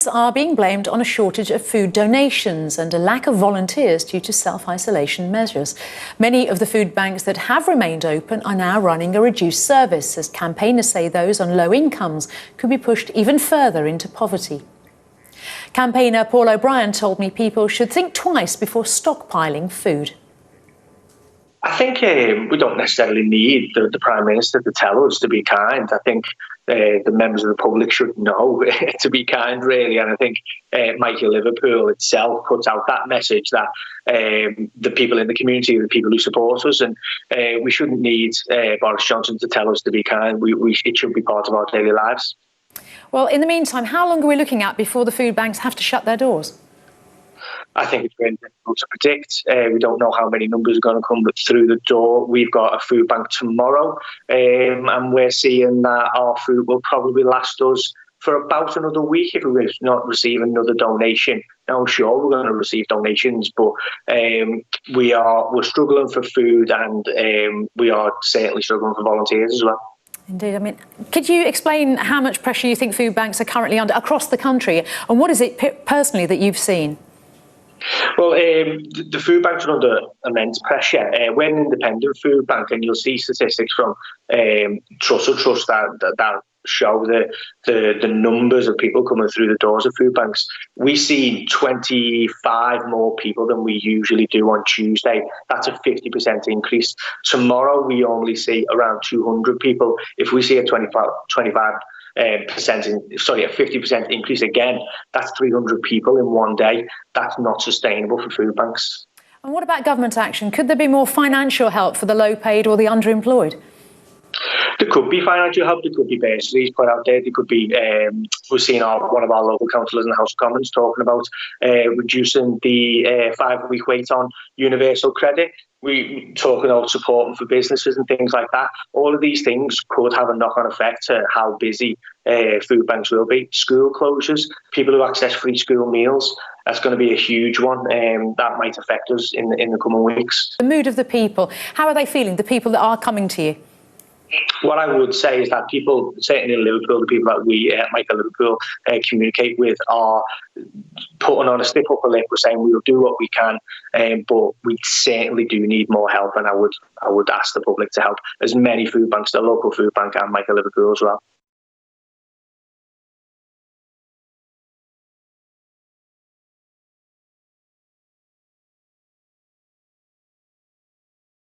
Are being blamed on a shortage of food donations and a lack of volunteers due to self-isolation measures. Many of the food banks that have remained open are now running a reduced service, as campaigners say those on low incomes could be pushed even further into poverty. Campaigner Paul O'Brien told me people should think twice before stockpiling food. I think we don't necessarily need the Prime Minister to tell us to be kind. I think the members of the public should know to be kind, really. And I think Michael Liverpool itself puts out that message that the people in the community are the people who support us, and we shouldn't need Boris Johnson to tell us to be kind. It should be part of our daily lives. Well, in the meantime, how long are we looking at before the food banks have to shut their doors? I think it's very difficult to predict. We don't know how many numbers are going to come through the door. We've got a food bank tomorrow, and we're seeing that our food will probably last us for about another week if we're not receiving another donation. Now, sure, we're going to receive donations, but we're struggling for food, and we are certainly struggling for volunteers as well. Indeed. I mean, could you explain how much pressure you think food banks are currently under across the country, and what is it personally that you've seen? Well, the food banks are under immense pressure. We're an independent food bank, and you'll see statistics from Trust that show the numbers of people coming through the doors of food banks. We see 25 more people than we usually do on Tuesday. That's a 50% increase. Tomorrow we only see around 200 people. If we see a 50% increase again, that's 300 people in one day. That's not sustainable for food banks. And what about government action? Could there be more financial help for the low paid or the underemployed? There could be financial help, there could be bursaries put out there, there could be, we've seen one of our local councillors in the House of Commons talking about reducing the 5-week wait on universal credit. We talking about supporting for businesses and things like that. All of these things could have a knock-on effect to how busy food banks will be. School closures, people who access free school meals, that's going to be a huge one. That might affect us in the coming weeks. The mood of the people, how are they feeling, the people that are coming to you? What I would say is that people, certainly in Liverpool, the people that we, Michael Liverpool, communicate with are putting on a stiff upper lip. We're saying we'll do what we can, but we certainly do need more help, and I would ask the public to help as many food banks, the local food bank and Michael Liverpool as well.